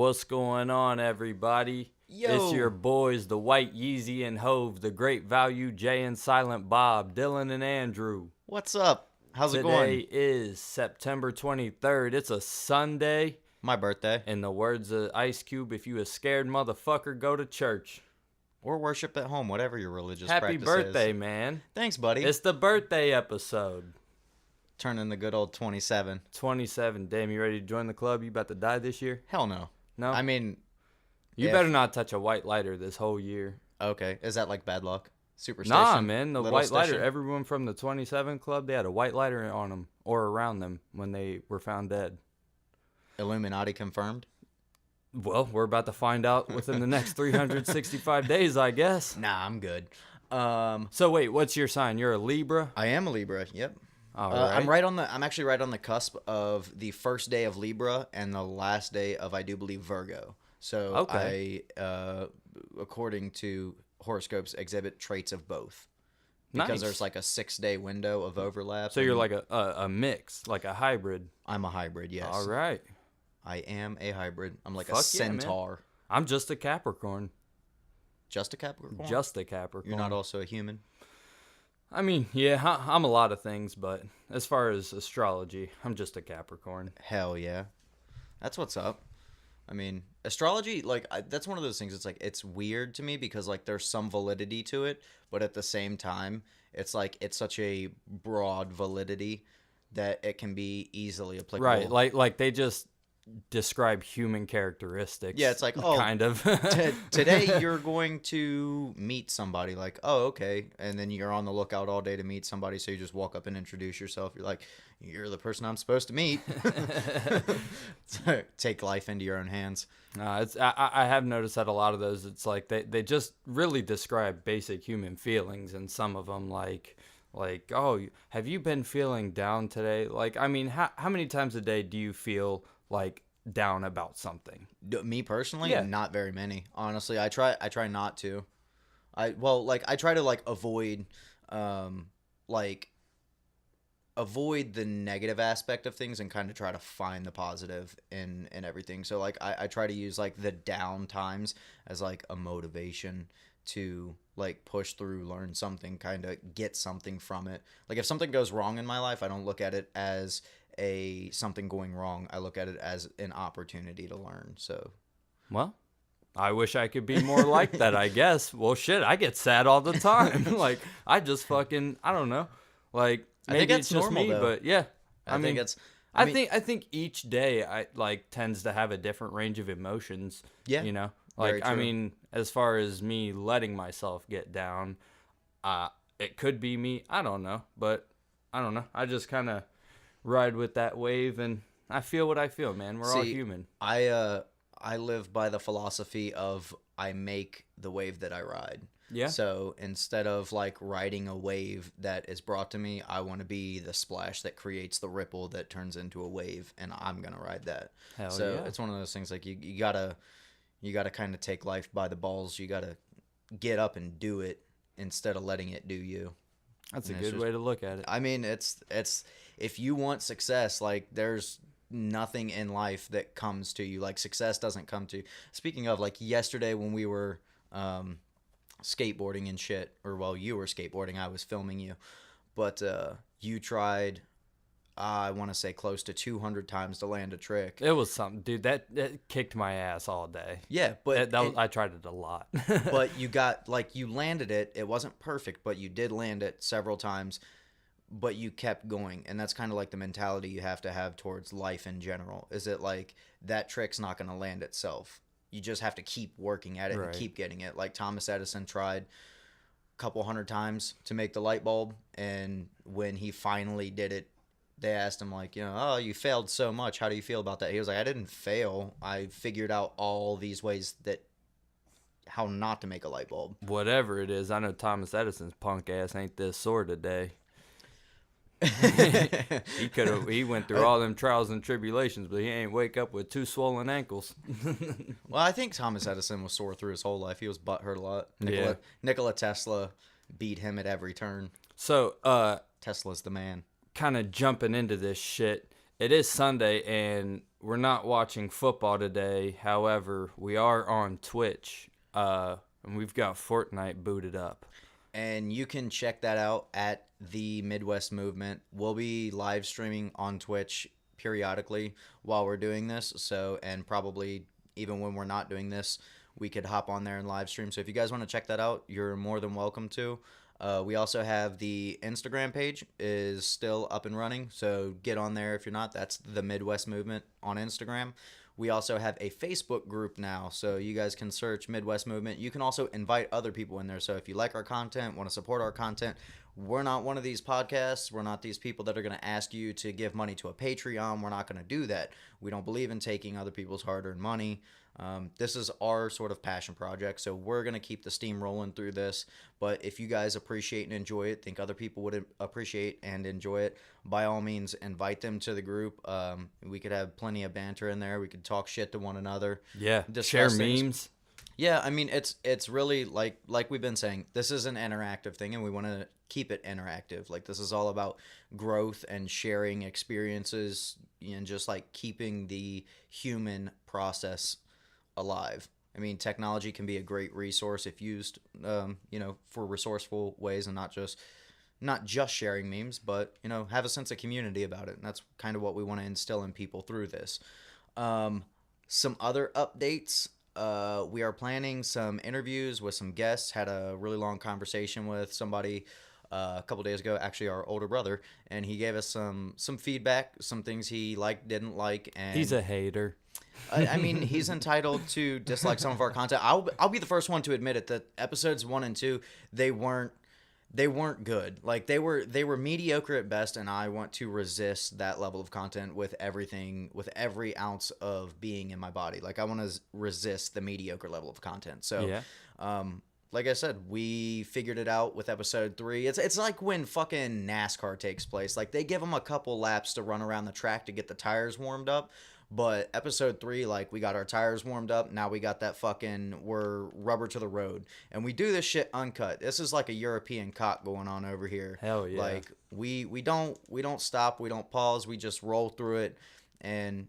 What's going on, everybody? Yo. It's your boys, the White Yeezy and Hove, the Great Value, Jay and Silent Bob, Dylan and Andrew. What's up? How's it Today going? is September 23rd. It's a Sunday. My birthday. In the words of Ice Cube, if you a scared motherfucker, go to church. Or worship at home, whatever your religious Happy practice birthday, is. man. Thanks, buddy. It's the birthday episode. Turning the good old 27. 27. Damn, you ready to join the club? You about to die this year? Hell no. No? I mean... You better not touch a white lighter this whole year. Okay. Is that like bad luck? Superstition? Nah, man. The white lighter, station? everyone from the 27 Club, they had a white lighter on them or around them when they were found dead. Illuminati confirmed? Well, we're about to find out within the next 365 days, I guess. Nah, I'm good. So wait, what's your sign? You're a Libra? I am a Libra, yep. All right. I'm actually right on the cusp of the first day of Libra and the last day of, I do believe, Virgo. So Okay. I, according to horoscopes, exhibit traits of both. Because Nice. there's like a 6-day window of overlap. So you're like a mix, like a hybrid. I'm a hybrid, yes. All right. I am a hybrid. I'm like Fuck a yeah, man. centaur. I'm just a Capricorn. Just a Capricorn? Just a Capricorn. You're not also a human? I mean, yeah, I'm a lot of things, but as far as astrology, I'm just a Capricorn. Hell yeah. That's what's up. I mean, astrology, like, that's one of those things. It's like, it's weird to me because, like, there's some validity to it, but at the same time, it's like, it's such a broad validity that it can be easily applicable. Right, like they just describe human characteristics. Yeah, it's like, oh, kind of. Today you're going to meet somebody. Like, oh, okay. And then you're on the lookout all day to meet somebody, so you just walk up and introduce yourself. You're like, you're the person I'm supposed to meet. So, take life into your own hands. I have noticed that a lot of those, it's like they just really describe basic human feelings, and some of them like, oh, have you been feeling down today? Like, I mean, how many times a day do you feel like down about something? Me personally, Yeah. not very many. Honestly, I try not to. I try to avoid the negative aspect of things and kind of try to find the positive in everything. So like I try to use like the down times as like a motivation to like push through, learn something, kind of get something from it. Like if something goes wrong in my life, I don't look at it as something going wrong. I look at it as an opportunity to learn. So, Well, I wish I could be more like that, I guess. Well, shit, I get sad all the time. Like, I just fucking, I don't know. Like, I maybe think that's it's just normal, me, though. but yeah. I mean, think it's. I think each day I like tends to have a different range of emotions. Yeah, You know? very Like, I true. mean, as far as me letting myself get down, it could be me. I don't know. But I don't know. I just kind of ride with that wave, and I feel what I feel, man. We're all human. I live by the philosophy of I make the wave that I ride. Yeah. So instead of like riding a wave that is brought to me, I want to be the splash that creates the ripple that turns into a wave, and I'm gonna ride that. Hell So yeah. it's one of those things like you gotta kind of take life by the balls. You gotta get up and do it instead of letting it do you. That's a And it's good just- way to look at it. I mean, it's if you want success, like there's nothing in life that comes to you. Like success doesn't come to you. Speaking of, like yesterday when we were skateboarding and shit, or while you were skateboarding, I was filming you, but you tried, I want to say close to 200 times to land a trick. It was something, dude. That kicked my ass all day. Yeah, but I tried it a lot. but you got like you landed it. It wasn't perfect, but you did land it several times. But you kept going, and that's kind of like the mentality you have to have towards life in general. Is it like that trick's not going to land itself? You just have to keep working at it Right. and keep getting it. Like Thomas Edison tried a couple hundred times to make the light bulb, and when he finally did it, they asked him like, oh, you failed so much. How do you feel about that? He was like, I didn't fail. I figured out all these ways how not to make a light bulb. Whatever it is, I know Thomas Edison's punk ass ain't this sore today. He went through all them trials and tribulations, but he ain't wake up with 2 swollen ankles. Well, I think Thomas Edison was sore through his whole life. He was butthurt a lot. Yeah. Nikola Tesla beat him at every turn. So, Tesla's the man. kind of jumping into this shit. It is Sunday, and we're not watching football today. However, we are on Twitch, and we've got Fortnite booted up. And you can check that out at the Midwest Movement. We'll be live streaming on Twitch periodically while we're doing this. So, and probably even when we're not doing this, we could hop on there and live stream. So if you guys want to check that out, you're more than welcome to. We also have the Instagram page is still up and running. So get on there if you're not. That's the Midwest Movement on Instagram. We also have a Facebook group now, so you guys can search Midwest Movement. You can also invite other people in there. So if you like our content, want to support our content, we're not one of these podcasts. We're not these people that are going to ask you to give money to a Patreon. We're not going to do that. We don't believe in taking other people's hard-earned money. This is our sort of passion project, so we're going to keep the steam rolling through this. But if you guys appreciate and enjoy it, think other people would appreciate and enjoy it, by all means, invite them to the group. We could have plenty of banter in there. We could talk shit to one another. Yeah, share things. memes. Yeah, I mean, it's really like we've been saying, this is an interactive thing, and we want to keep it interactive. Like, this is all about growth and sharing experiences and just like keeping the human process alive. I mean, technology can be a great resource if used, for resourceful ways, and not just sharing memes, but have a sense of community about it. And that's kind of what we want to instill in people through this. Some other updates. We are planning some interviews with some guests. Had a really long conversation with somebody a couple days ago, actually our older brother, and he gave us some feedback, some things he liked, didn't like, and he's a hater. I mean, he's entitled to dislike some of our content. I'll be the first one to admit it, that episodes 1 and 2, they weren't good. Like, they were mediocre at best, and I want to resist that level of content with everything, with every ounce of being in my body. Like, I want to resist the mediocre level of content. So, yeah. Like I said, we figured it out with episode 3. It's like when fucking NASCAR takes place. Like, they give them a couple laps to run around the track to get the tires warmed up. But episode 3, like, we got our tires warmed up. Now we got that we're rubber to the road. And we do this shit uncut. This is like a European cock going on over here. Hell yeah. Like, we don't stop. We don't pause. We just roll through it. And,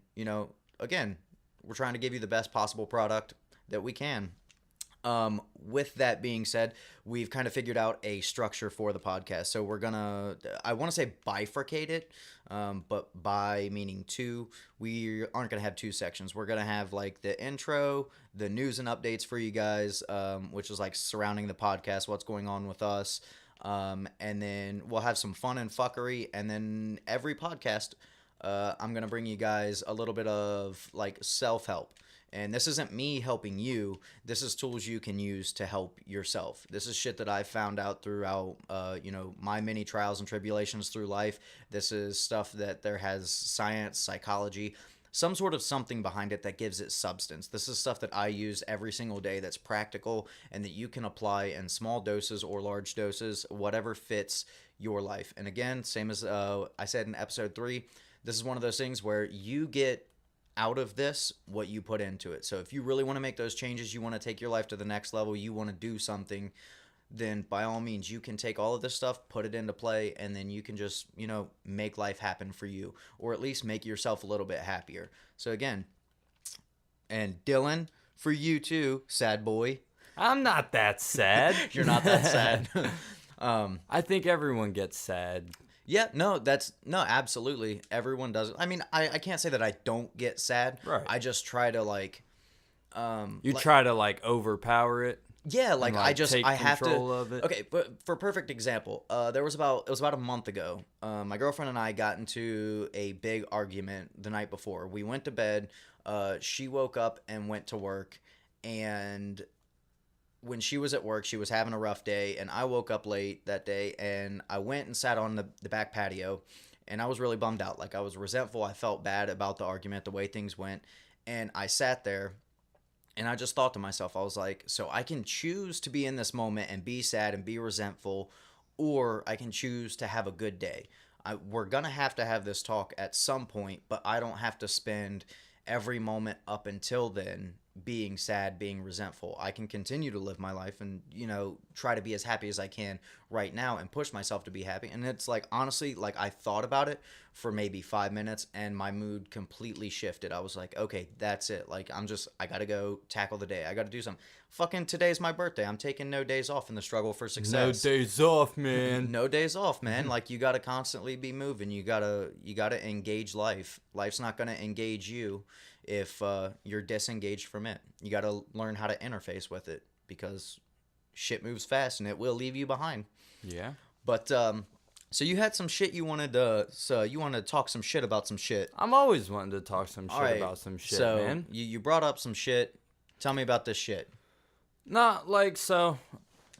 again, we're trying to give you the best possible product that we can. With that being said, we've kind of figured out a structure for the podcast. So we're gonna, I want to say bifurcate it, but by meaning two. We aren't gonna have 2 sections. We're gonna have like the intro, the news and updates for you guys, which is like surrounding the podcast, what's going on with us, and then we'll have some fun and fuckery, and then every podcast, I'm gonna bring you guys a little bit of like self-help. And this isn't me helping you. This is tools you can use to help yourself. This is shit that I found out throughout, my many trials and tribulations through life. This is stuff that there has science, psychology, some sort of something behind it that gives it substance. This is stuff that I use every single day that's practical and that you can apply in small doses or large doses, whatever fits your life. And again, same as I said in episode 3, this is one of those things where you get out of this what you put into it. So if you really want to make those changes, you want to take your life to the next level, you want to do something, then by all means you can take all of this stuff, put it into play, and then you can just make life happen for you, or at least make yourself a little bit happier. So again, and Dylan, for you too, sad boy, I'm not that sad. You're not that sad. I think everyone gets sad. Yeah, no, absolutely. Everyone does it. I mean, I can't say that I don't get sad. Right. I just try to like, try to like overpower it. Yeah, like, and, like, I have to. Of it. Okay, but for perfect example, it was about a month ago. My girlfriend and I got into a big argument the night before. We went to bed. She woke up and went to work, and when she was at work, she was having a rough day, and I woke up late that day, and I went and sat on the back patio, and I was really bummed out. Like, I was resentful. I felt bad about the argument, the way things went, and I sat there, and I just thought to myself, I was like, so I can choose to be in this moment and be sad and be resentful, or I can choose to have a good day. We're going to have this talk at some point, but I don't have to spend every moment up until then being sad, being resentful. I can continue to live my life and, try to be as happy as I can right now and push myself to be happy. And it's like, honestly, like I thought about it for maybe 5 minutes and my mood completely shifted. I was like, okay, that's it. Like, I got to go tackle the day. I got to do something. Fucking today's my birthday. I'm taking no days off in the struggle for success. No days off, man. No days off, man. Like, you got to constantly be moving. You got to engage life. Life's not going to engage you if you're disengaged from it. You got to learn how to interface with it because shit moves fast and it will leave you behind. Yeah. But so you had some shit you wanted to talk some shit about some shit. I'm always wanting to talk some shit about some shit, so man. You brought up some shit. Tell me about this shit. Nah, like, so,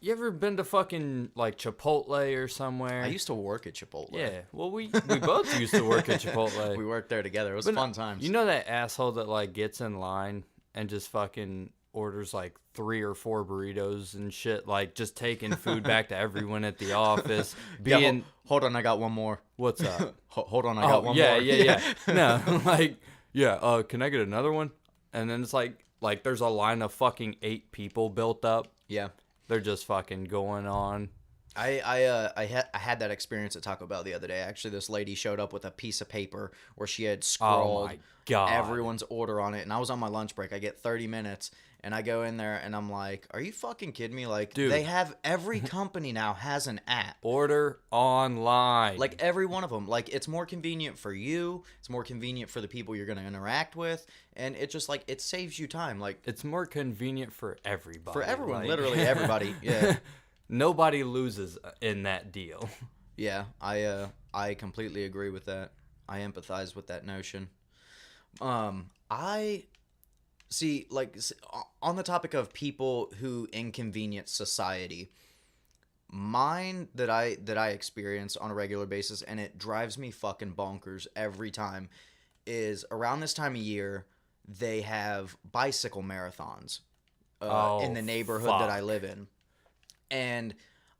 you ever been to fucking, like, Chipotle or somewhere? I used to work at Chipotle. Yeah, well, we both used to work at Chipotle. We worked there together. It was fun times. You know that asshole that, like, gets in line and just fucking orders, like, 3 or 4 burritos and shit, like, just taking food back to everyone at the office, being... Yeah, hold on, I got one more. What's up? Hold on, I got one more. Yeah. No, like, yeah, can I get another one? And then it's like there's a line of fucking 8 people built up. Yeah. They're just fucking going on. I had that experience at Taco Bell the other day. Actually, this lady showed up with a piece of paper where she had scrawled everyone's order on it, and I was on my lunch break. I get 30 minutes, and I go in there, and I'm like, "Are you fucking kidding me?" Like, dude, they have every company now has an app. Order online. Like every one of them. Like it's more convenient for you. It's more convenient for the people you're gonna interact with, and it just like it saves you time. Like it's more convenient for everybody. For everyone, like, literally everybody. Yeah. Nobody loses in that deal. Yeah, I completely agree with that. I empathize with that notion. I see, like, on the topic of people who inconvenience society, mine that I experience on a regular basis, and it drives me fucking bonkers every time, is around this time of year, they have bicycle marathons in the neighborhood that I live in. And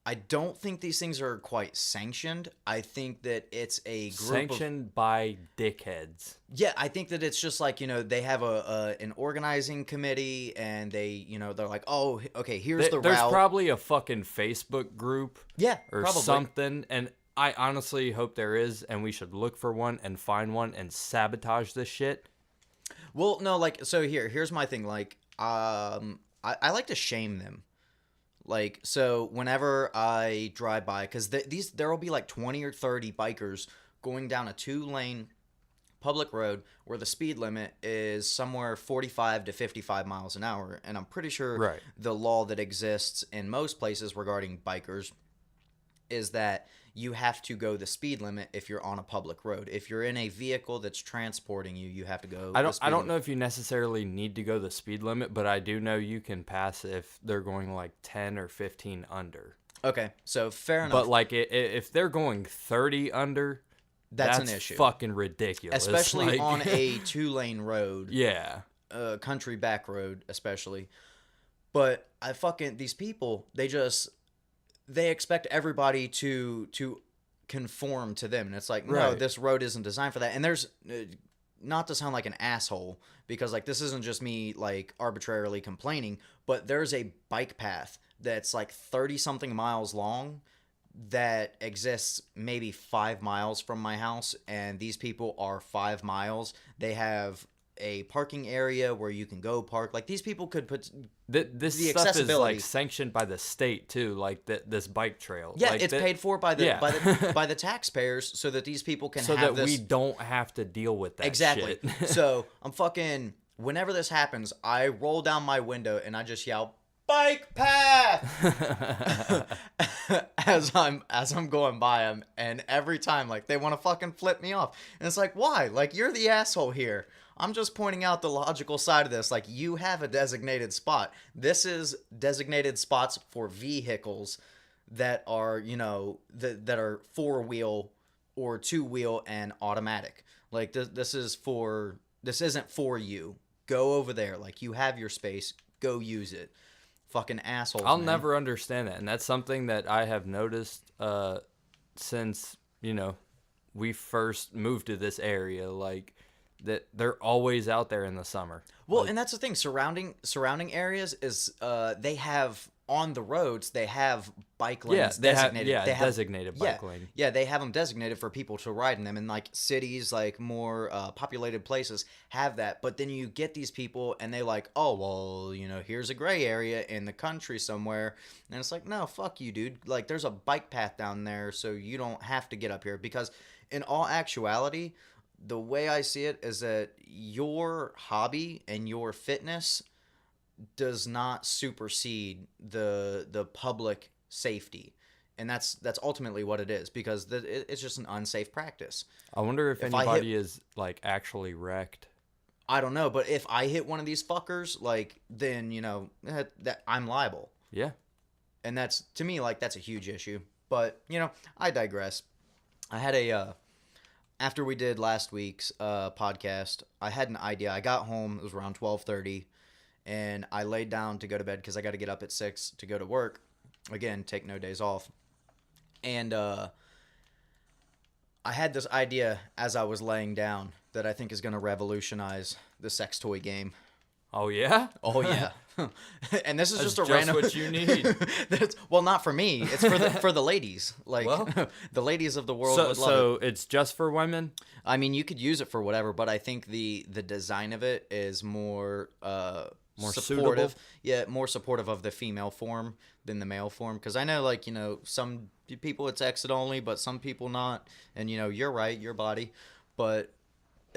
I don't think these things are quite sanctioned. I think that it's a group sanctioned by dickheads. Yeah, I think that it's just like, they have an organizing committee and they, they're like, oh, okay, here's the route. There's probably a fucking Facebook group. Yeah, or probably. something. And I honestly hope there is, and we should look for one and find one and sabotage this shit. Well, no, like, so here's my thing. Like, I like to shame them. Like, so whenever I drive by, because there will be like 20 or 30 bikers going down a 2-lane public road where the speed limit is somewhere 45 to 55 miles an hour. And I'm pretty sure the law that exists in most places regarding bikers is that you have to go the speed limit if you're on a public road. If you're in a vehicle that's transporting you, you have to go the speed I don't limit. know if you necessarily need to go the speed limit, but I do know you can pass if they're going like 10 or 15 under. Okay, so fair enough. But like if they're going 30 under, that's an issue. Fucking ridiculous. Especially like, on a 2-lane road. Yeah. Country back road especially. But these people, they expect everybody to conform to them. And it's like, no, this road isn't designed for that. And there's, not to sound like an asshole, because like this isn't just me like arbitrarily complaining, but there's a bike path that's like 30-something miles long that exists maybe 5 miles from my house. And these people are 5 miles. They have a parking area where you can go park. Like these people could put this the stuff is like accessibility. sanctioned by the state too, like this bike trail. Yeah, like it's paid for by the Yeah. by the taxpayers so that these people can so have that this. we don't have to deal with that Exactly. shit. So I'm fucking. Whenever this happens, I roll down my window and I just yell, "Bike path!" as I'm going by them, and every time like they want to fucking flip me off, and it's like, why? Like you're the asshole here. I'm just pointing out the logical side of this. Like you have a designated spot. This is designated spots for vehicles that are, that are 4-wheel or 2-wheel and automatic. Like this isn't for you. Go over there. Like you have your space. Go use it. Fucking assholes. I'll man. never understand that, and that's something that I have noticed since we first moved to this area. Like that they're always out there in the summer. Well, and that's the thing. Surrounding areas is they have on the roads they have bike lanes designated. They have designated bike lane. Yeah, they have them designated for people to ride in them. And like cities, like more populated places have that. But then you get these people and they like, oh well, here's a gray area in the country somewhere, and it's like, no, fuck you, dude. Like there's a bike path down there, so you don't have to get up here. Because in all actuality, the way I see it is that your hobby and your fitness does not supersede the public safety, and that's ultimately what it is, because it's just an unsafe practice. I wonder if anybody is like actually wrecked. I don't know, but if I hit one of these fuckers, like then that I'm liable. Yeah, and that's, to me, like that's a huge issue. But I digress. I had a after we did last week's podcast, I had an idea. I got home, it was around 12:30. And I laid down to go to bed because I got to get up at 6 to go to work. Again, take no days off. And I had this idea as I was laying down that I think is going to revolutionize the sex toy game. Oh, yeah? Oh, yeah. And this is That's just random... what you need. Well, not for me. It's for the ladies. Like, the ladies of the world would love it. So it's just for women? I mean, you could use it for whatever, but I think the design of it is more supportive. Suitable? Yeah, more supportive of the female form than the male form. Because I know, like, some people it's exit only, but some people not. And, you're right, your body. But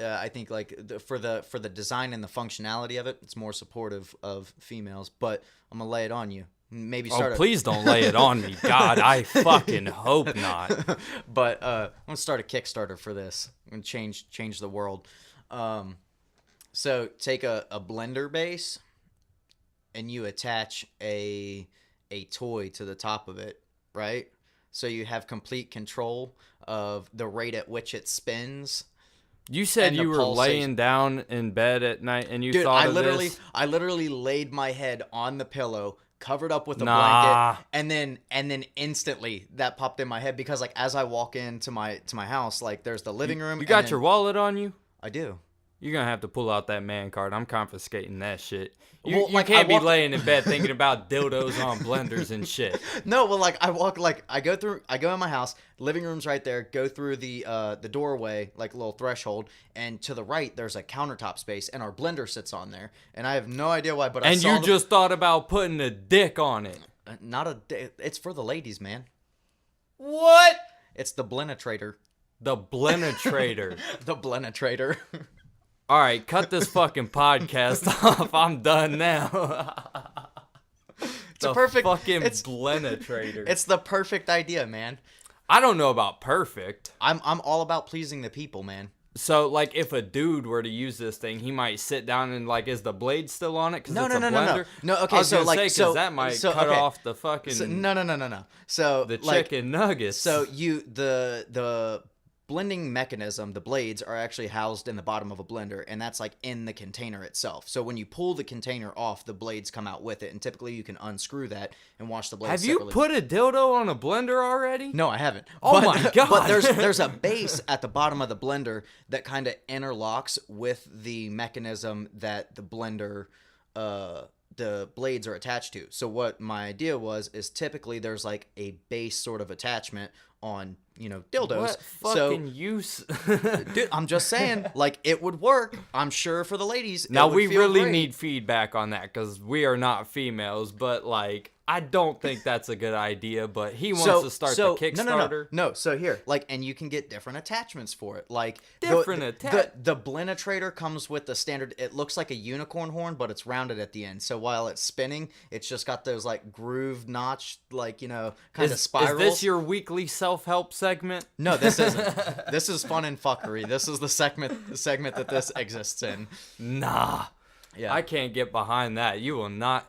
I think, like, for the design and the functionality of it, it's more supportive of females. But I'm going to lay it on you. Maybe start please don't lay it on me. God, I fucking hope not. But I'm going to start a Kickstarter for this and change the world. So take a blender base and you attach a toy to the top of it, right? So you have complete control of the rate at which it spins. You said you were laying down in bed at night and you thought of this? I literally laid my head on the pillow, covered up with a blanket, and then instantly that popped in my head, because like as I walk into my house, like there's the living room. You got your wallet on you? I do. You're going to have to pull out that man card. I'm confiscating that shit. You, Well, you like, can't be laying in bed thinking about dildos on blenders and shit. No, well, like I walk, like I go in my house, living room's right there, go through the doorway, like a little threshold, and to the right there's a countertop space, and our blender sits on there, and I have no idea why, but and you just thought about putting a dick on it. It's for the ladies, man. What? It's the Blenetrator. The Blenetrator. The Blenetrator. All right, cut this fucking podcast off. I'm done now. It's a perfect fucking Blenetrator. It's the perfect idea, man. I don't know about perfect. I'm all about pleasing the people, man. So, like, if a dude were to use this thing, he might sit down and, like, is the blade still on it? Cause No. it's a blender? No, okay, I was so, gonna like, say, so that might so, cut okay. off the fucking... No. So, the like, chicken nuggets. So, the blending mechanism, the blades are actually housed in the bottom of a blender, and that's like in the container itself. So when you pull the container off, the blades come out with it, and typically you can unscrew that and wash the blades Have separately. you put a dildo on a blender already? No, I haven't. Oh my God. But there's a base at the bottom of the blender that kind of interlocks with the mechanism that the blender the blades are attached to. So what my idea is typically there's like a base sort of attachment on, dildos. What fucking use? Dude, I'm just saying, like, it would work, I'm sure, for the ladies. Now, we really need feedback on that, because we are not females, but, like, I don't think that's a good idea, but he wants to start the Kickstarter. No, so here, like, and you can get different attachments for it. Like, the Blenetrator comes with the standard, it looks like a unicorn horn, but it's rounded at the end. So while it's spinning, it's just got those, like, groove notch, like, kind of spirals. Is this your weekly self-help segment? No, this isn't. This is fun and fuckery. This is the segment that this exists in. Nah. Yeah. I can't get behind that. You will not.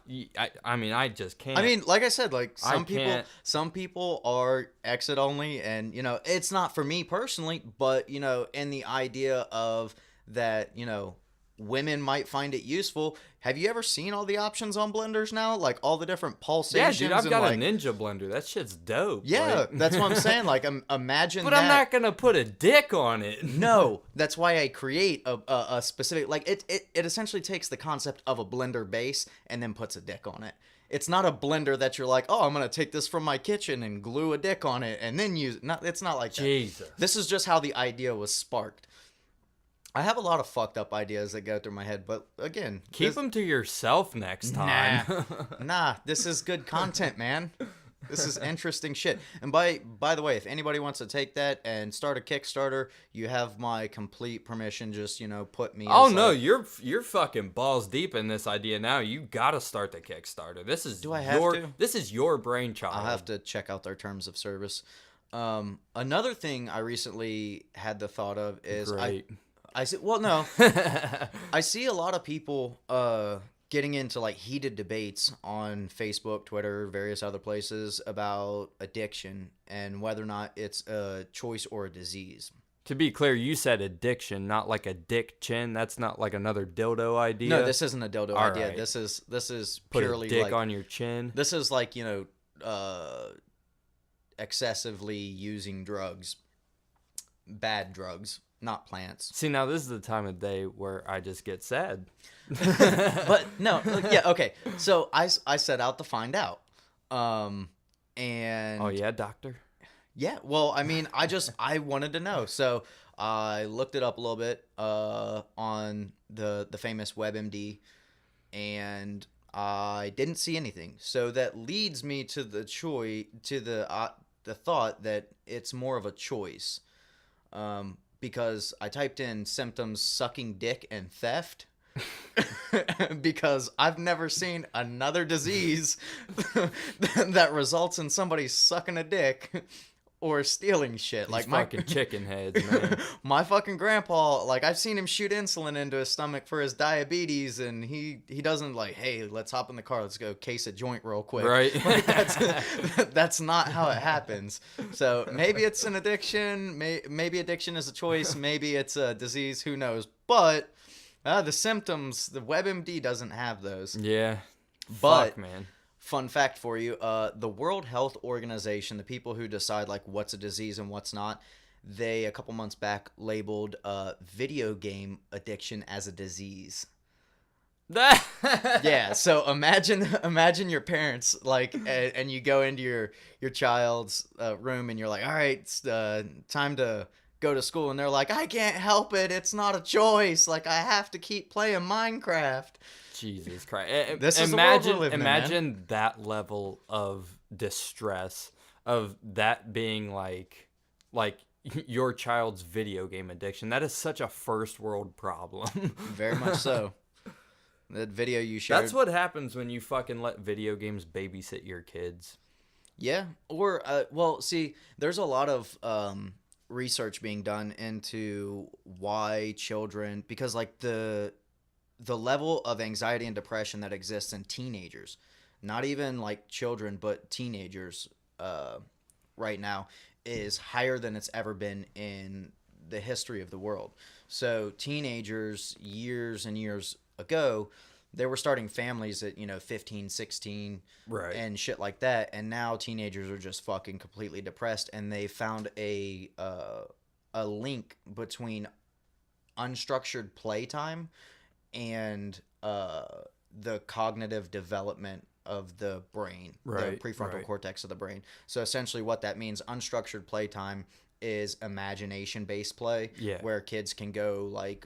I just can't. I mean, like I said, like some people are exit only, and it's not for me personally, but in the idea of that, women might find it useful. Have you ever seen all the options on blenders now? Like all the different Yeah, pulsations. dude, I've got and a Ninja blender. That shit's dope. yeah, Like, that's what I'm saying. Like, imagine but that. I'm not gonna put a dick on it. No, that's why I create a specific, like, it essentially takes the concept of a blender base and then puts a dick on it. It's not a blender that you're like, oh, I'm gonna take this from my kitchen and glue a dick on it and then use it. Not, it's not like that. Jesus. This is just how the idea was sparked. I have a lot of fucked up ideas that go through my head, but again, Keep them to yourself next time. Nah, this is good content, man. This is interesting shit. And by the way, if anybody wants to take that and start a Kickstarter, you have my complete permission. Just, put me. Oh as, no, like, you're fucking balls deep in this idea now. You gotta start the Kickstarter. This is Do I have to? This is your brainchild. I'll have to check out their terms of service. Another thing I recently had the thought of is Great. I see. Well, no, I see a lot of people getting into like heated debates on Facebook, Twitter, various other places about addiction and whether or not it's a choice or a disease. To be clear, you said addiction, not like a dick chin. That's not like another dildo idea. No, this isn't a dildo All idea. right. This is Put purely a dick like on your chin. this is like excessively using drugs, bad drugs, not plants. See, now this is the time of day where I just get sad. But no, yeah, okay. So I set out to find out, and Oh yeah, doctor. yeah. Well, I mean, I wanted to know, so I looked it up a little bit on the famous WebMD, and I didn't see anything. So that leads me to the the thought that it's more of a choice. Because I typed in symptoms sucking dick and theft because I've never seen another disease that results in somebody sucking a dick or stealing shit. These Like fucking chicken heads, man. my fucking grandpa, like I've seen him shoot insulin into his stomach for his diabetes, and he doesn't like, hey, let's hop in the car, let's go case a joint real quick. Right. Like, that's not how it happens. So maybe it's an addiction, maybe addiction is a choice, maybe it's a disease, who knows? But the symptoms, the WebMD doesn't have those. Yeah. But Fuck, man. fun fact for you, the World Health Organization, the people who decide like what's a disease and what's not, they a couple months back labeled video game addiction as a disease. Yeah, so imagine your parents like and you go into your child's room and you're like, all right, it's time to go to school, and they're like, I can't help it, it's not a choice, like I have to keep playing Minecraft. Jesus Christ. This is the world we're living in, man. Imagine that level of distress, of that being like your child's video game addiction. That is such a first world problem. Very much so. That video you shared. That's what happens when you fucking let video games babysit your kids. Yeah. Or, well, see, there's a lot of research being done into why children, because like the level of anxiety and depression that exists in teenagers, not even like children, but teenagers right now, is higher than it's ever been in the history of the world. So teenagers years and years ago, they were starting families at 15, 16, Right. and shit like that, and now teenagers are just fucking completely depressed, and they found a link between unstructured playtime and the cognitive development of the brain, Right, the prefrontal right. cortex of the brain. So essentially what that means, unstructured playtime is imagination-based play, Yeah. where kids can go like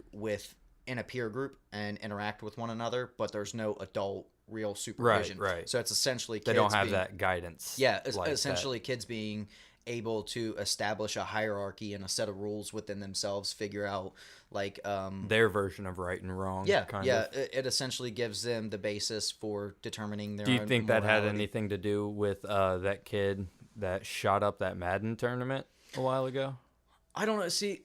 in a peer group and interact with one another, but there's no adult real supervision. Right. So it's essentially kids They don't have being, that guidance. yeah, like essentially kids being able to establish a hierarchy and a set of rules within themselves, figure out like their version of right and wrong. yeah, kind yeah, of. it essentially gives them the basis for determining their Do you own think that had morality. anything to do with that kid that shot up that Madden tournament a while ago? I don't know. See,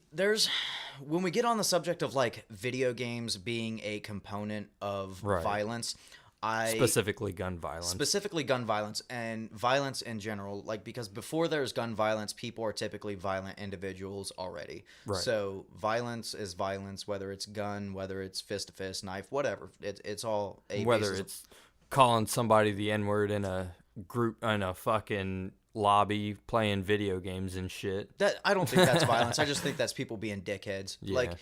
when we get on the subject of like video games being a component of Right. violence, I Specifically gun violence. specifically gun violence and violence in general, like, because before there's gun violence, people are typically violent individuals already. Right. So violence is violence, whether it's gun, whether it's fist to fist, knife, whatever. It's all a Whether basis of. it's calling somebody the N-word in a group in a fucking lobby playing video games and shit. That, I don't think that's violence. I just think that's people being dickheads. Yeah. Like,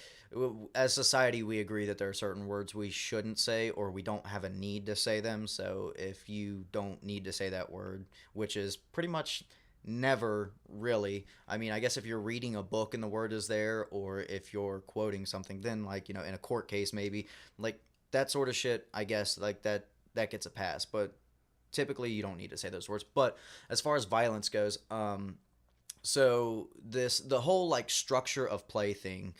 as society, we agree that there are certain words we shouldn't say, or we don't have a need to say them. So if you don't need to say that word, which is pretty much never really. I mean, I guess if you're reading a book and the word is there, or if you're quoting something, then, like, in a court case, maybe, like, that sort of shit, I guess, like, that gets a pass. But typically you don't need to say those words. But as far as violence goes, so the whole, like, structure of play thing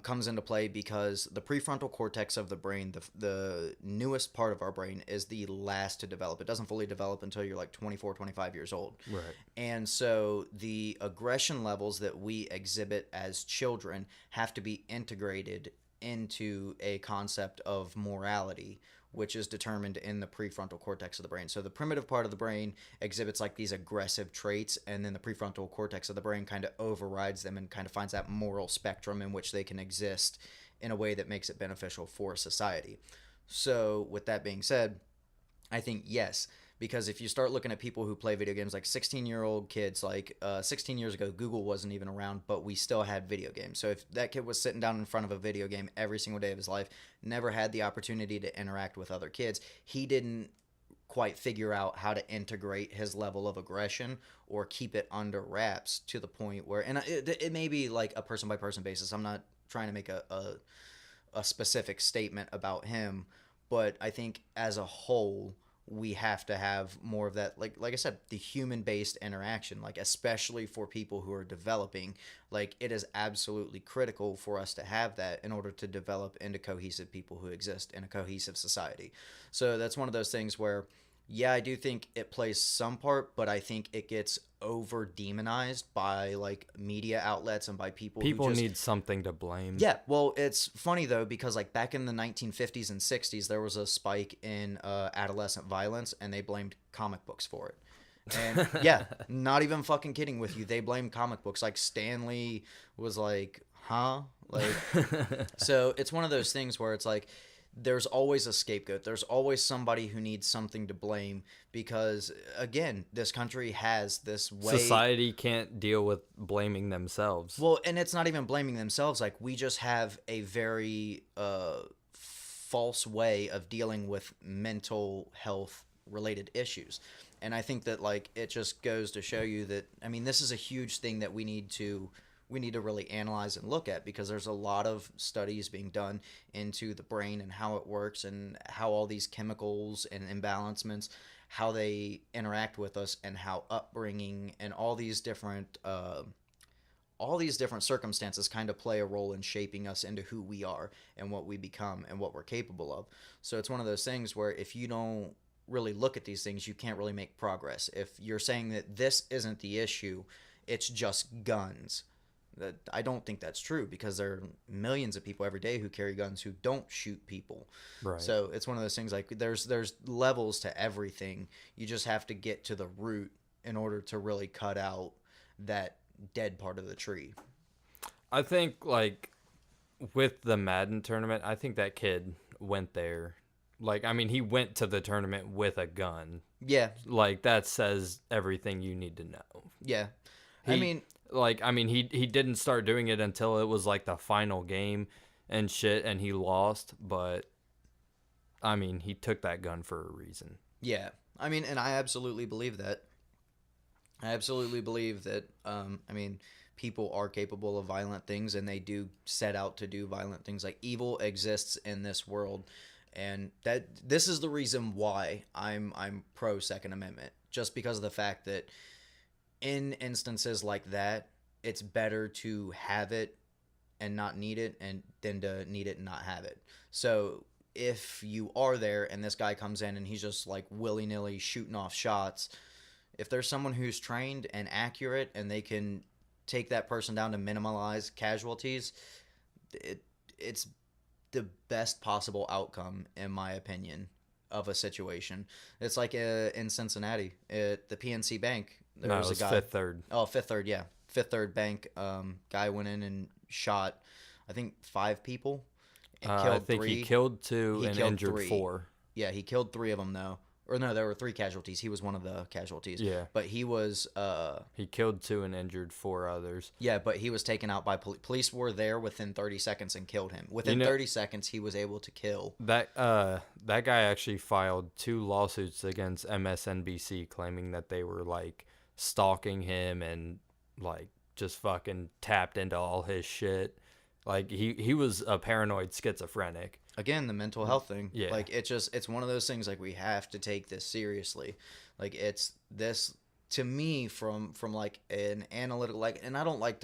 comes into play because the prefrontal cortex of the brain, the newest part of our brain, is the last to develop. It doesn't fully develop until you're like 24, 25 years old. Right. And so the aggression levels that we exhibit as children have to be integrated into a concept of morality, which is determined in the prefrontal cortex of the brain. So the primitive part of the brain exhibits, like, these aggressive traits, and then the prefrontal cortex of the brain kind of overrides them and kind of finds that moral spectrum in which they can exist in a way that makes it beneficial for society. So with that being said, I think yes, because if you start looking at people who play video games, like 16-year-old kids, like 16 years ago, Google wasn't even around, but we still had video games. So if that kid was sitting down in front of a video game every single day of his life, never had the opportunity to interact with other kids, he didn't quite figure out how to integrate his level of aggression or keep it under wraps to the point where, and it may be like a person by person basis. I'm not trying to make a specific statement about him, but I think as a whole, we have to have more of that, like I said, the human-based interaction, like, especially for people who are developing. Like, it is absolutely critical for us to have that in order to develop into cohesive people who exist in a cohesive society. So that's one of those things where, yeah, I do think it plays some part, but I think it gets over demonized by, like, media outlets and by people People who just need something to blame. yeah, well, it's funny, though, because, like, back in the 1950s and 60s, there was a spike in adolescent violence, and they blamed comic books for it. And, yeah, not even fucking kidding with you. They blamed comic books. Like, Stanley was like, huh? Like, so it's one of those things where it's like, there's always a scapegoat. There's always somebody who needs something to blame because, again, this country has this way. Society can't deal with blaming themselves. Well, and it's not even blaming themselves. Like, we just have a very false way of dealing with mental health related issues. And I think that, like, it just goes to show you that, I mean, this is a huge thing that we need to really analyze and look at, because there's a lot of studies being done into the brain and how it works and how all these chemicals and imbalancements, how they interact with us, and how upbringing and all these different circumstances kind of play a role in shaping us into who we are and what we become and what we're capable of. So it's one of those things where if you don't really look at these things, you can't really make progress. If you're saying that this isn't the issue, it's just guns, I don't think that's true, because there are millions of people every day who carry guns who don't shoot people. Right. So it's one of those things, like, there's levels to everything. You just have to get to the root in order to really cut out that dead part of the tree. I think, like, with the Madden tournament, I think that kid went there. Like, I mean, he went to the tournament with a gun. Yeah. Like, that says everything you need to know. Yeah. He didn't start doing it until it was, like, the final game and shit, and he lost. But, I mean, he took that gun for a reason. Yeah. I mean, and I absolutely believe that. I absolutely believe that, people are capable of violent things, and they do set out to do violent things. Like, evil exists in this world, and this is the reason why I'm pro Second Amendment, just because of the fact that in instances like that, it's better to have it and not need it than to need it and not have it. So if you are there and this guy comes in and he's just, like, willy-nilly shooting off shots, if there's someone who's trained and accurate and they can take that person down to minimize casualties, it's the best possible outcome, in my opinion. of a situation. It's like in Cincinnati at the PNC Bank. There No, was it a was guy. Fifth Third. Oh, Fifth Third, yeah, Fifth Third Bank. Guy went in and shot, I think 5 people, and I killed think he 3. killed 2 He and killed injured 3. 4. Yeah, he killed 3 of them though. Or no, there were 3 casualties. He was one of the casualties. Yeah. But he was He killed 2 and injured 4 others. yeah, but he was taken out by police. Police were there within 30 seconds and killed him. Within 30 seconds, he was able to kill. That guy actually filed 2 lawsuits against MSNBC claiming that they were like stalking him and like just fucking tapped into all his shit. Like he was a paranoid schizophrenic. Again, the mental health thing. Yeah. Like it's one of those things like we have to take this seriously. Like it's this to me from like an analytical like and I don't like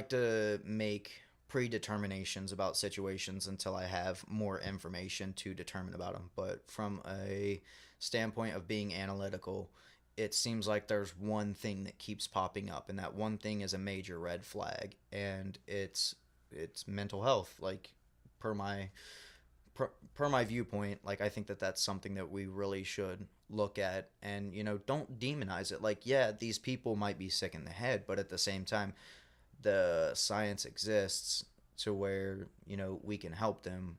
to make predeterminations about situations until I have more information to determine about them. But from a standpoint of being analytical, it seems like there's one thing that keeps popping up, and that one thing is a major red flag, and it's mental health. Like per my per my viewpoint, like I think that that's something that we really should look at, and don't demonize it. Like, yeah, these people might be sick in the head, but at the same time, the science exists to where we can help them.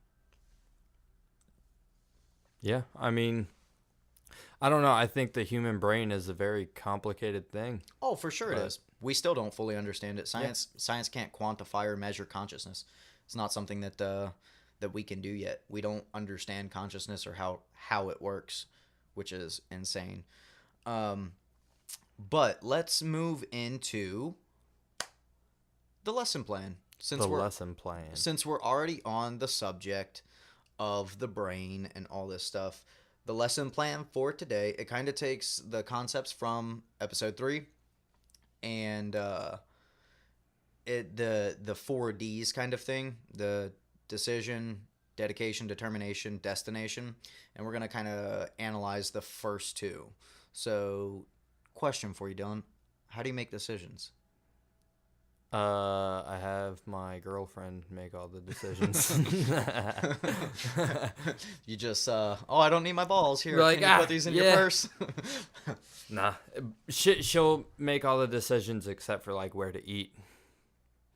Yeah, I mean, I don't know. I think the human brain is a very complicated thing. Oh, for sure it is. We still don't fully understand it. Science can't quantify or measure consciousness. It's not something that we can do yet. We don't understand consciousness or how it works, which is insane. But let's move into the lesson plan. Since we're already on the subject of the brain and all this stuff, the lesson plan for today, it kind of takes the concepts from episode 3 and the 4 Ds kind of thing, the decision, dedication, determination, destination, and we're going to kind of analyze the first 2. So, question for you, Dylan. How do you make decisions? I have my girlfriend make all the decisions. You just, I don't need my balls. Here, like, can you put these in your purse? Nah. She'll make all the decisions except for, like, where to eat.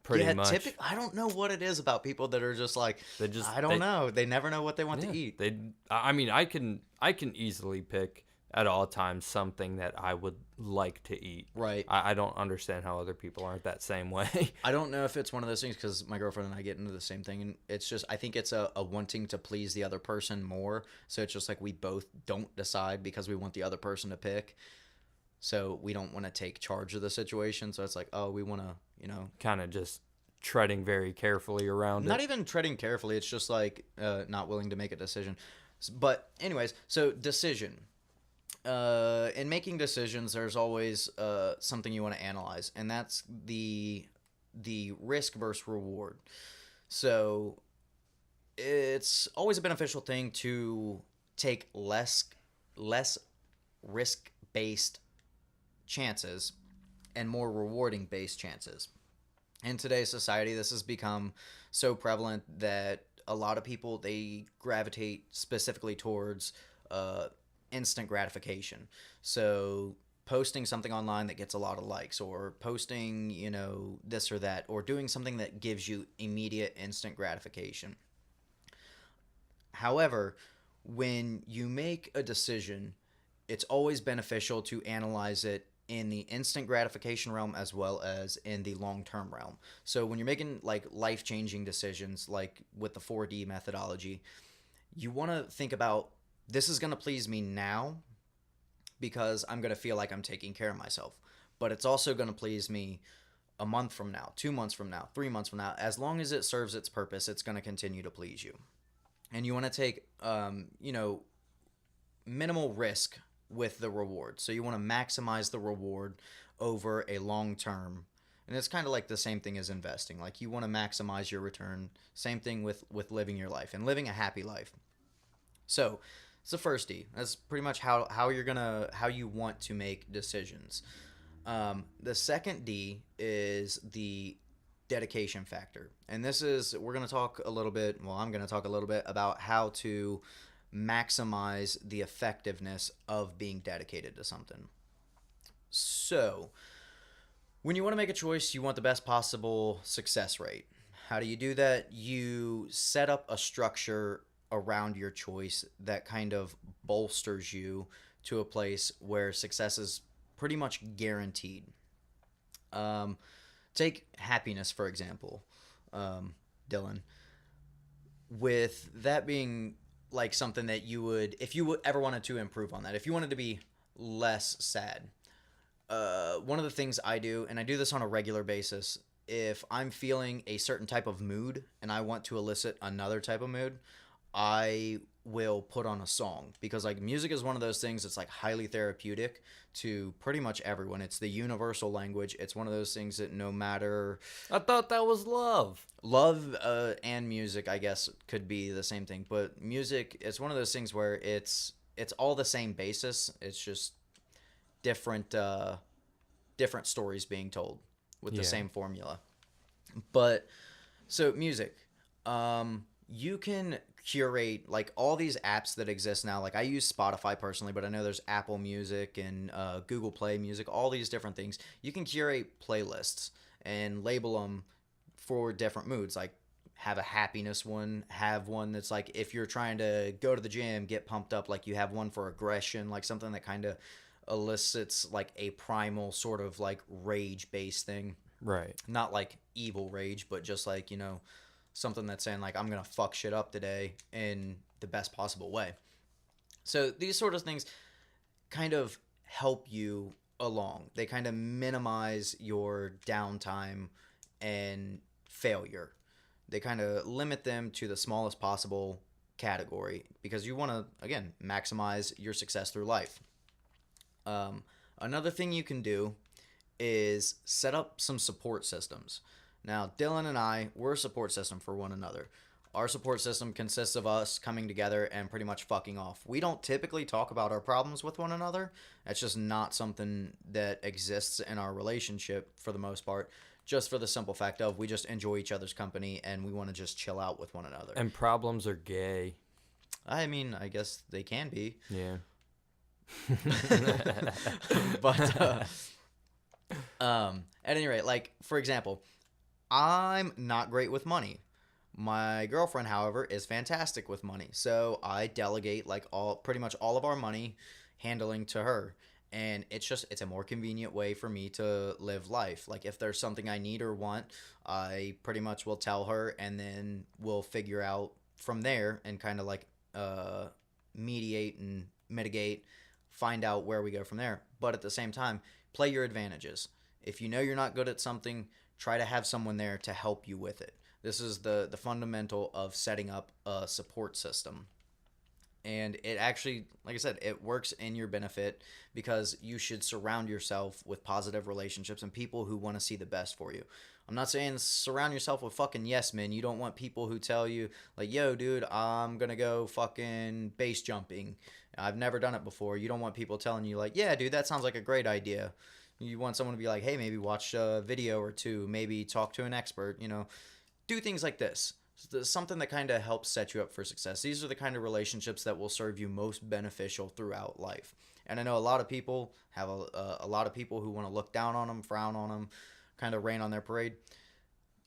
Pretty much. I don't know what it is about people that are just like, I don't know. They never know what they want to eat. I mean, I can easily pick at all times something that I would like to eat. Right. I don't understand how other people aren't that same way. I don't know if it's one of those things because my girlfriend and I get into the same thing, and it's just I think it's a wanting to please the other person more. So it's just like we both don't decide because we want the other person to pick. So we don't want to take charge of the situation. So it's like, oh, we want to, kind of just treading very carefully around it. Not even treading carefully. It's just like not willing to make a decision. But anyways, so decision. In making decisions, there's always something you want to analyze, and that's the risk versus reward. So it's always a beneficial thing to take less risk-based chances and more rewarding-based chances. In today's society, this has become so prevalent that a lot of people, they gravitate specifically towards instant gratification. So posting something online that gets a lot of likes, or posting, this or that, or doing something that gives you immediate instant gratification. However, when you make a decision, it's always beneficial to analyze it in the instant gratification realm as well as in the long-term realm. So when you're making like life-changing decisions, like with the 4D methodology, you want to think about, this is going to please me now because I'm going to feel like I'm taking care of myself. But it's also going to please me a month from now, 2 months from now, 3 months from now. As long as it serves its purpose, it's going to continue to please you. And you want to take, minimal risk with the reward. So you want to maximize the reward over a long term. And it's kind of like the same thing as investing. Like you want to maximize your return. Same thing with living your life and living a happy life. So it's the first D. That's pretty much how you want to make decisions. The second D is the dedication factor. And this is, we're going to talk a little bit, well, I'm going to talk a little bit about how to maximize the effectiveness of being dedicated to something. So, when you want to make a choice, you want the best possible success rate. How do you do that? You set up a structure around your choice that kind of bolsters you to a place where success is pretty much guaranteed. Take happiness, for example, Dylan. With that being like something that you would, if you would ever wanted to improve on that, if you wanted to be less sad, one of the things I do, and I do this on a regular basis, if I'm feeling a certain type of mood and I want to elicit another type of mood, I will put on a song, because like music is one of those things that's like highly therapeutic to pretty much everyone. It's the universal language. It's one of those things that no matter I thought that was love. love and music, I guess, could be the same thing, but music, it's one of those things where it's all the same basis. It's just different different stories being told with the same formula. But so music, you can curate like all these apps that exist now. Like I use Spotify personally, but I know there's Apple Music and Google Play Music, all these different things. You can curate playlists and label them for different moods. Like have a happiness one, have one that's like if you're trying to go to the gym, get pumped up, like you have one for aggression, like something that kind of elicits like a primal sort of like rage based thing. Right. Not like evil rage, but just like, you know, something that's saying like I'm gonna fuck shit up today in the best possible way. So these sort of things kind of help you along. They kind of minimize your downtime and failure. They kind of limit them to the smallest possible category because you want to, again, maximize your success through life. Another thing you can do is set up some support systems. Now, Dylan and I, we're a support system for one another. Our support system consists of us coming together and pretty much fucking off. We don't typically talk about our problems with one another. That's just not something that exists in our relationship for the most part, just for the simple fact of we just enjoy each other's company and we want to just chill out with one another. And problems are gay. I mean, I guess they can be. Yeah. But at any rate, like for example, I'm not great with money. My girlfriend, however, is fantastic with money. So I delegate like pretty much all of our money handling to her. And it's a more convenient way for me to live life. Like if there's something I need or want, I pretty much will tell her and then we'll figure out from there and kind of like mediate and mitigate, find out where we go from there. But at the same time, play your advantages. If you know you're not good at something, try to have someone there to help you with it. This is the fundamental of setting up a support system. And it actually, like I said, it works in your benefit because you should surround yourself with positive relationships and people who want to see the best for you. I'm not saying surround yourself with fucking yes men. You don't want people who tell you, like, yo, dude, I'm going to go fucking base jumping. I've never done it before. You don't want people telling you, like, yeah, dude, that sounds like a great idea. You want someone to be like, hey, maybe watch a video or two, maybe talk to an expert, you know. Do things like this. Something that kind of helps set you up for success. These are the kind of relationships that will serve you most beneficial throughout life. And I know a lot of people have a lot of people who want to look down on them, frown on them, kind of rain on their parade.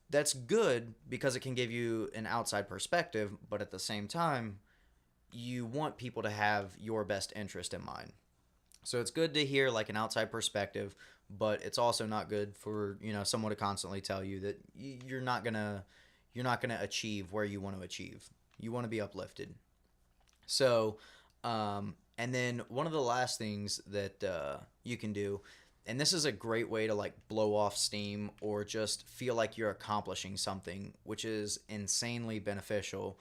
That's good because it can give you an outside perspective, but at the same time, you want people to have your best interest in mind. So it's good to hear like an outside perspective, but it's also not good for, you know, someone to constantly tell you that you're not gonna achieve where you want to achieve. You want to be uplifted. So, and then one of the last things that you can do, and this is a great way to like blow off steam or just feel like you're accomplishing something, which is insanely beneficial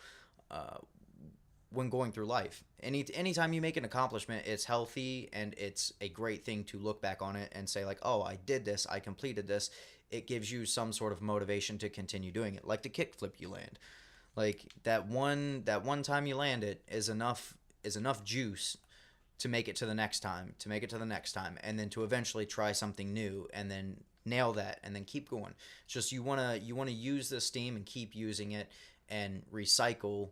when going through life. Anytime you make an accomplishment, it's healthy and it's a great thing to look back on it and say like, oh, I did this, I completed this. It gives you some sort of motivation to continue doing it. Like the kickflip you land. Like that one time you land it is enough juice to make it to the next time, and then to eventually try something new and then nail that, and then keep going. It's just you want to use this steam and keep using it and recycle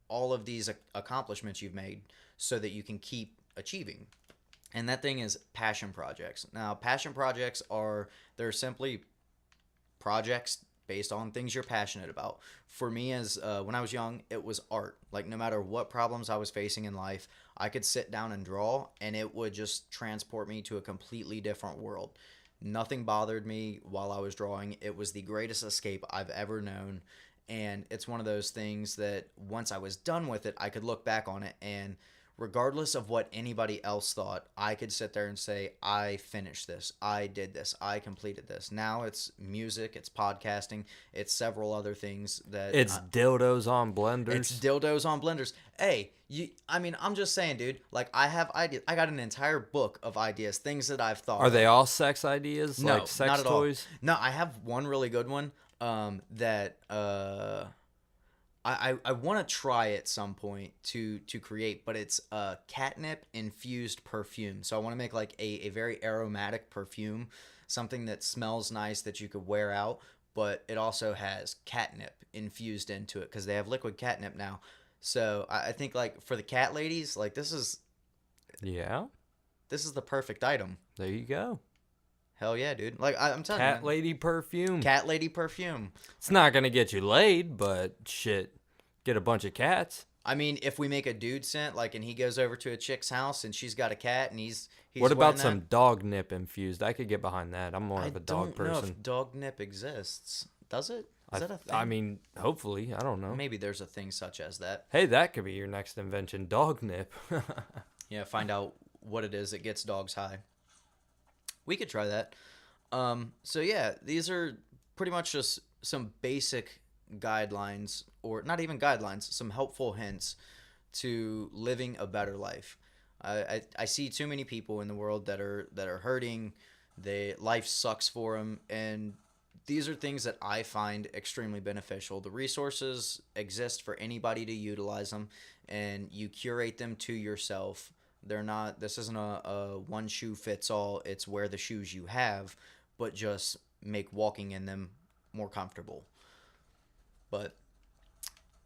all of these accomplishments you've made so that you can keep achieving. And that thing is passion projects. Now, passion projects they're simply projects based on things you're passionate about. For me, as when I was young, it was art. Like, no matter what problems I was facing in life, I could sit down and draw, and it would just transport me to a completely different world. Nothing bothered me while I was drawing. It was the greatest escape I've ever known. And it's one of those things that once I was done with it, I could look back on it, and regardless of what anybody else thought, I could sit there and say, I finished this, I did this, I completed this. Now it's music, it's podcasting, it's several other things that It's dildos on blenders. It's dildos on blenders. Hey, I'm just saying, dude, like, I have ideas. I got an entire book of ideas, things that I've thought Are of. they all sex ideas? No, like sex not at toys? all. No, I have one really good one that I want to try at some point to create, but it's a catnip infused perfume. So I want to make like a very aromatic perfume, something that smells nice that you could wear out, but it also has catnip infused into it because they have liquid catnip now. So I think, like, for the cat ladies, like, Yeah. this is the perfect item. There you go. Hell yeah, dude! Like, I'm telling you, Cat lady perfume. cat lady perfume. It's not gonna get you laid, but shit, get a bunch of cats. I mean, if we make a dude scent, like, and he goes over to a chick's house and she's got a cat and he's What about wearing some dog nip infused? I could get behind that. I'm more that. of a I dog don't know person. if dog nip exists. Does it? Is that a thing? I mean, hopefully. I don't know. Maybe there's a thing such as that. Hey, that could be your next invention. Dog nip. Yeah, find out what it is that gets dogs high. We could try that. So yeah, these are pretty much just some basic guidelines, or not even guidelines, some helpful hints to living a better life. I see too many people in the world that are hurting. Life sucks for them, and these are things that I find extremely beneficial. The resources exist for anybody to utilize them, and you curate them to yourself. This isn't a one shoe fits all. It's wear the shoes you have, but just make walking in them more comfortable. But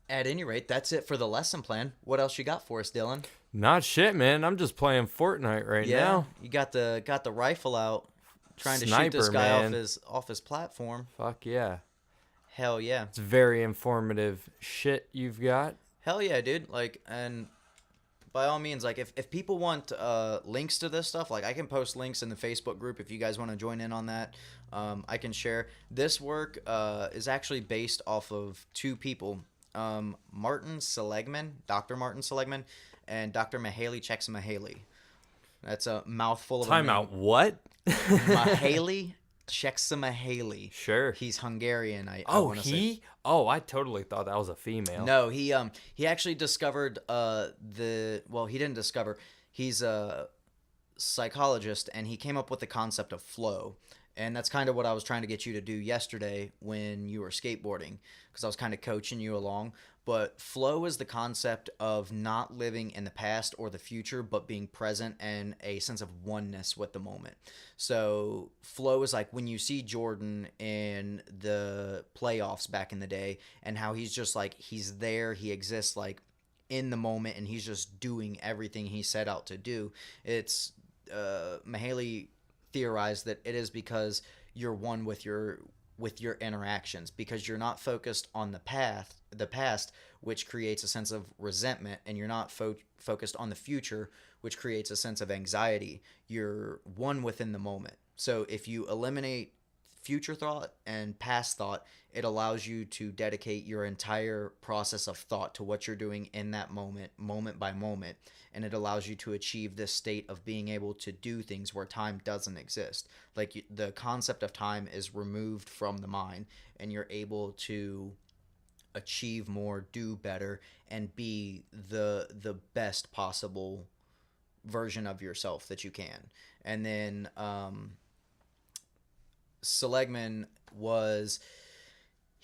at any rate, that's it for the lesson plan. What else you got for us, Dylan? Not shit, man. I'm just playing Fortnite right now. You got the rifle out, trying to shoot Sniper, this guy man. off his platform. Fuck yeah. Hell yeah. It's very informative shit you've got. Hell yeah, dude. Like, and by all means, like, if people want links to this stuff, like, I can post links in the Facebook group if you guys want to join in on that. I can share. This work is actually based off of two people, Martin Seligman, Dr. Martin Seligman, and Dr. Mihaly Csikszentmihalyi. That's a mouthful of Time out. What? Mihaly Csikszentmihalyi. Sure. He's Hungarian. I Oh, want to say. he? Oh, I totally thought that was a female. No, he actually discovered he didn't discover. He's a psychologist, and he came up with the concept of flow. And that's kind of what I was trying to get you to do yesterday when you were skateboarding, because I was kind of coaching you along. But flow is the concept of not living in the past or the future, but being present and a sense of oneness with the moment. So flow is like when you see Jordan in the playoffs back in the day, and how he's just like, he's there, he exists like in the moment, and he's just doing everything he set out to do. It's Mihaly theorized that it is because you're one with your interactions, because you're not focused on the past, which creates a sense of resentment, and you're not focused on the future, which creates a sense of anxiety. You're one within the moment. So if you eliminate future thought and past thought, it allows you to dedicate your entire process of thought to what you're doing in that moment by moment, and it allows you to achieve this state of being able to do things where time doesn't exist. Like, the concept of time is removed from the mind, and you're able to achieve more, do better, and be the best possible version of yourself that you can. And then Seligman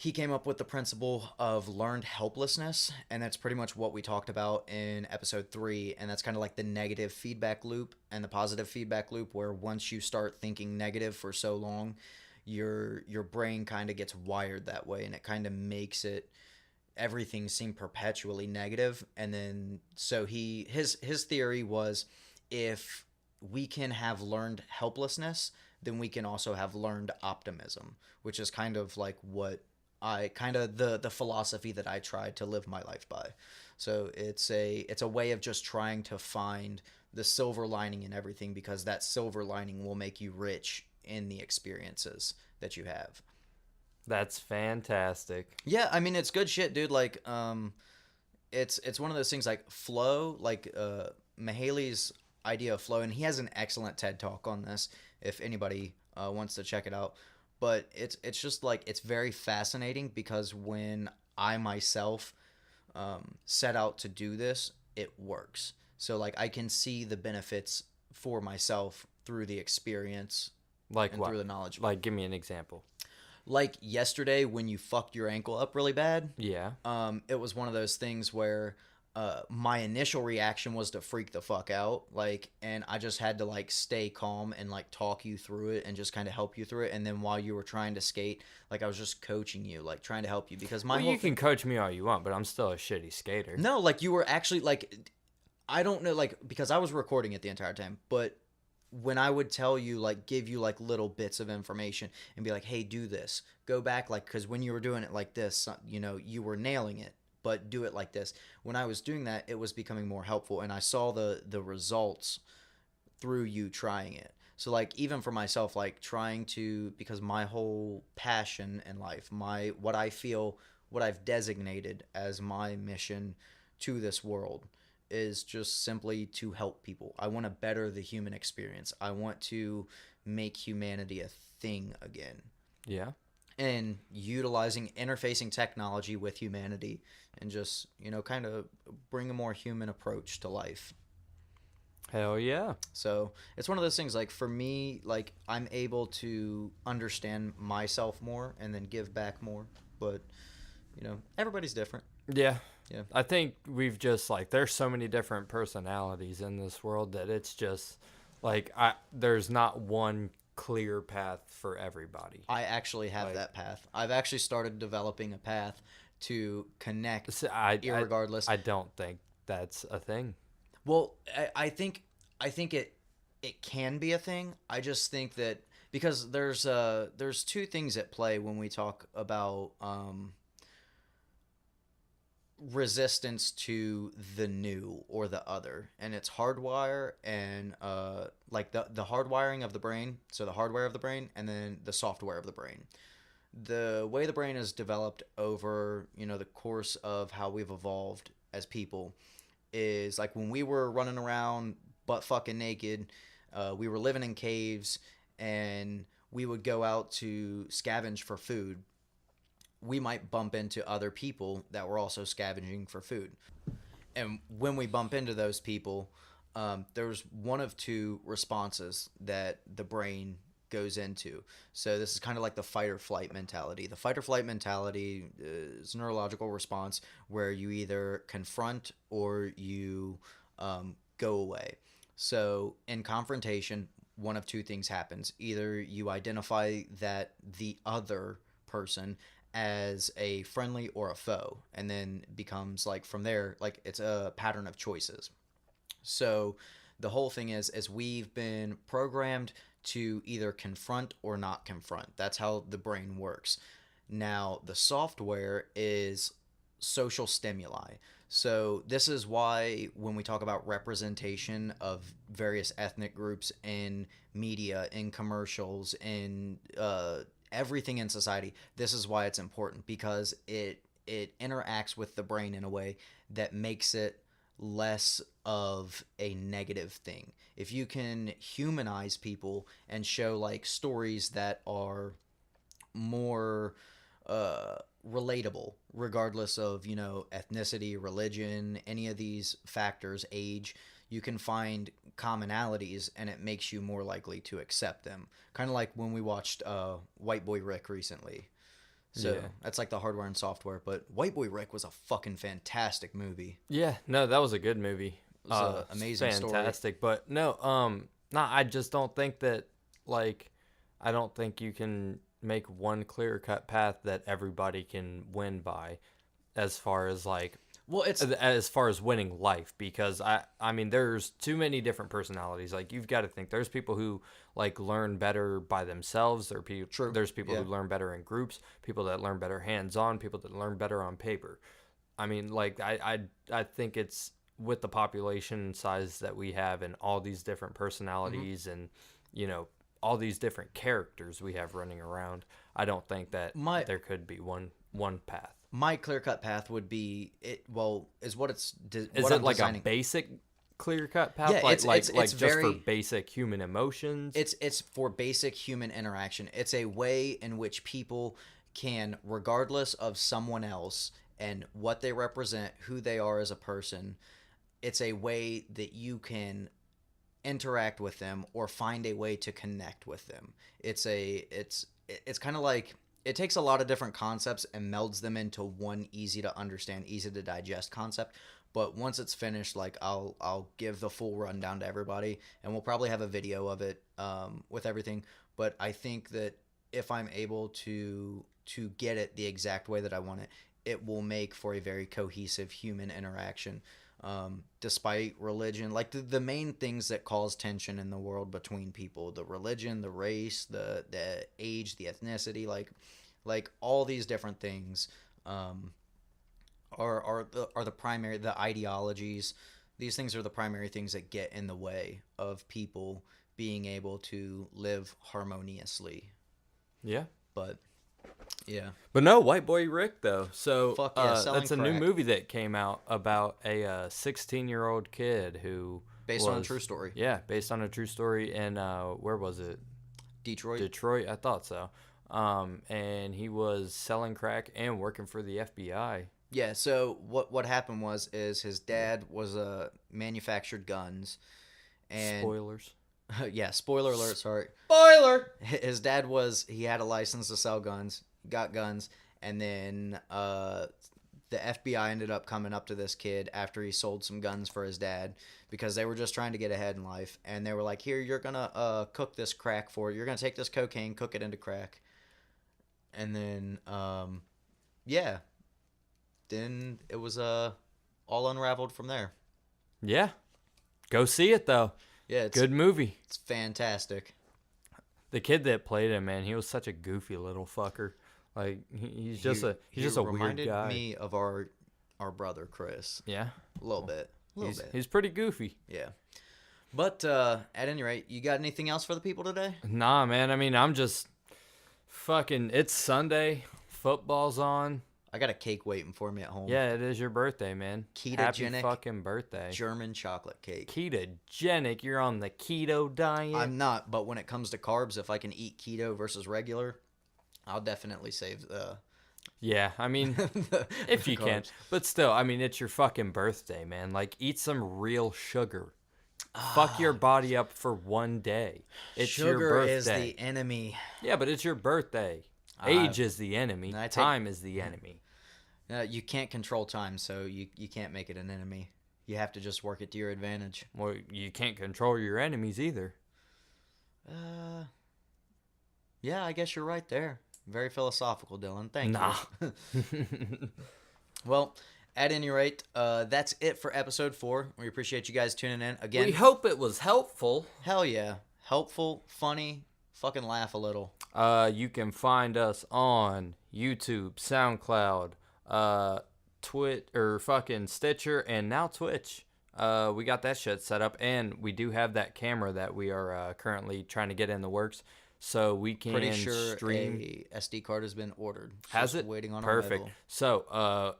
he came up with the principle of learned helplessness, and that's pretty much what we talked about in episode 3. And that's kind of like the negative feedback loop and the positive feedback loop, where once you start thinking negative for so long, your brain kind of gets wired that way, and it kind of makes it everything seem perpetually negative. And then so his theory was, if we can have learned helplessness, then we can also have learned optimism, which is kind of like what I kind of the philosophy that I try to live my life by. So it's a way of just trying to find the silver lining in everything, because that silver lining will make you rich in the experiences that you have. That's fantastic. Yeah, I mean it's good shit, dude. Like it's one of those things like flow, like Mahaley's idea of flow, and he has an excellent TED talk on this if anybody wants to check it out. But it's just like it's very fascinating, because when I myself set out to do this, it works. So like I can see the benefits for myself through the experience Like and what? through the knowledge. Like, give me an example. Like yesterday when you fucked your ankle up really bad, Yeah. it was one of those things where my initial reaction was to freak the fuck out, like, and I just had to like stay calm and like talk you through it and just kind of help you through it. And then while you were trying to skate, like I was just coaching you, like trying to help you, because my Well, whole you can coach me all you want, but I'm still a shitty skater. no, like you were actually like, I don't know, like, because I was recording it the entire time, but when I would tell you, like, give you like little bits of information and be like, hey, do this, go back, like, because when you were doing it like this, you know, you were nailing it, but do it like this. When I was doing that, it was becoming more helpful, and I saw the results through you trying it. So like even for myself, like trying to, because my whole passion in life, my what I feel, what I've designated as my mission to this world is just simply to help people. I want to better the human experience. I want to make humanity a thing again. Yeah. And utilizing interfacing technology with humanity, and just, you know, kind of bring a more human approach to life. Hell yeah. So it's one of those things, like for me, like I'm able to understand myself more and then give back more. But, you know, everybody's different. Yeah. Yeah. I think we've just like there's so many different personalities in this world that it's just like there's not one clear path for everybody. I actually have Like, that path. I've actually started developing a path to connect irregardless. I don't think that's a thing. Well, I think it can be a thing. I just think that because there's two things at play when we talk about resistance to the new or the other, and it's hardwire and like the hardwiring of the brain, so the hardware of the brain, and then the software of the brain. The way the brain is developed over, you know, the course of how we've evolved as people is like when we were running around butt fucking naked, we were living in caves, and we would go out to scavenge for food. We might bump into other people that were also scavenging for food. And when we bump into those people, there's one of two responses that the brain goes into. So this is kind of like the fight or flight mentality. The fight or flight mentality is a neurological response where you either confront or you go away. So in confrontation, one of two things happens. Either you identify that the other person as a friendly or a foe, and then becomes like from there, like it's a pattern of choices. So the whole thing is we've been programmed to either confront or not confront. That's how the brain works. Now the software is social stimuli. So this is why when we talk about representation of various ethnic groups in media, in commercials, in everything in society, this is why it's important, because it interacts with the brain in a way that makes it less of a negative thing. If you can humanize people and show like stories that are more relatable, regardless of, you know, ethnicity, religion, any of these factors, age, you can find commonalities, and it makes you more likely to accept them. Kind of like when we watched White Boy Rick recently. So Yeah. that's like the hardware and software. But White Boy Rick was a fucking fantastic movie. Yeah, no, that was a good movie. It was an amazing story. Fantastic. But no, I just don't think that, like, I don't think you can make one clear cut path that everybody can win by, as far as like Well, it's as far as winning life, because I mean there's too many different personalities. Like, you've got to think there's people who like learn better by themselves, true. there's people Yeah. who learn better in groups, people that learn better hands on, people that learn better on paper. I mean, like, I think it's with the population size that we have and all these different personalities and, you know, all these different characters we have running around, I don't think that there could be one path. My clear cut path would be it. Well, is what it's. Is what it I'm like designing. a basic clear cut path? Yeah, like it's just very for basic human emotions? it's for basic human interaction. It's a way in which people can, regardless of someone else and what they represent, who they are as a person, it's a way that you can interact with them or find a way to connect with them. It's kind of like it takes a lot of different concepts and melds them into one easy to understand, easy to digest concept. But once it's finished, like I'll give the full rundown to everybody, and we'll probably have a video of it with everything. But I think that if I'm able to get it the exact way that I want it, it will make for a very cohesive human interaction. Despite religion, like the main things that cause tension in the world between people, the religion, the race, the age, the ethnicity, like all these different things are the primary, the ideologies. These things are the primary things that get in the way of people being able to live harmoniously. Yeah. But yeah. But no, White Boy Rick though. So Fuck yeah, selling that's a new crack. movie that came out about a 16-year-old kid who Based on a true story. Yeah, based on a true story. And where was it? Detroit. Detroit, I thought so. And he was selling crack and working for the FBI. Yeah, so what happened is his dad was manufactured guns, and Spoilers. yeah, spoiler alert, sorry. Spoiler. His dad he had a license to sell guns, got guns, and then the FBI ended up coming up to this kid after he sold some guns for his dad because they were just trying to get ahead in life, and they were like, "Here, you're gonna cook this crack for it. You're gonna take this cocaine, cook it into crack," and then yeah. Then it was all unraveled from there. Yeah. Go see it though. Yeah, it's Good movie. It's fantastic. The kid that played him, man, he was such a goofy little fucker. Like he's just a weird guy. Reminded me of our brother Chris. Yeah. A little bit. He's pretty goofy. Yeah. But at any rate, you got anything else for the people today? Nah, man. I mean, I'm just fucking. It's Sunday. Football's on. I got a cake waiting for me at home. Yeah, it is your birthday, man. Ketogenic Happy fucking birthday. German chocolate cake. Ketogenic? You're on the keto diet? I'm not, but when it comes to carbs, if I can eat keto versus regular, I'll definitely save Yeah, I mean, if you can. But still, I mean, it's your fucking birthday, man. Like, eat some real sugar. Fuck your body up for one day. It's your birthday. Sugar is the enemy. Yeah, but it's your birthday. Age is the enemy. Time is the enemy. You can't control time, so you can't make it an enemy. You have to just work it to your advantage. Well, you can't control your enemies either. Yeah, I guess you're right there. Very philosophical, Dylan. Thank you. Well, at any rate, that's it for episode 4. We appreciate you guys tuning in. Again, we hope it was helpful. Hell yeah. Helpful, funny, fucking laugh a little. You can find us on YouTube, SoundCloud, Twitch, or fucking Stitcher, and now Twitch. We got that shit set up, and we do have that camera that we are currently trying to get in the works, so we can Pretty sure stream. a SD card has been ordered. Has Just it? Waiting on Perfect. arrival. So,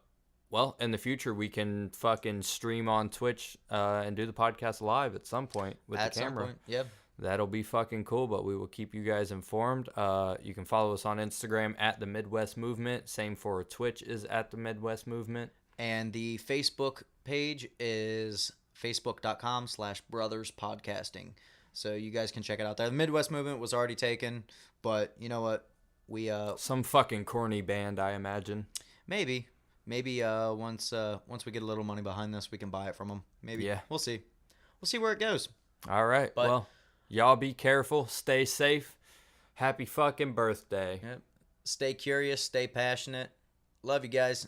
well, in the future, we can fucking stream on Twitch and do the podcast live at some point with the camera. Some point, yep. That'll be fucking cool, but we will keep you guys informed. You can follow us on Instagram at The Midwest Movement. Same for Twitch is at The Midwest Movement. And the Facebook page is facebook.com/brotherspodcasting. So you guys can check it out there. The Midwest Movement was already taken, but you know what? we Some fucking corny band, I imagine. maybe once we get a little money behind this, we can buy it from them. Maybe. Yeah. We'll see where it goes. All right. But Well, y'all be careful. Stay safe. Happy fucking birthday. Yep. Stay curious, stay passionate. Love you guys.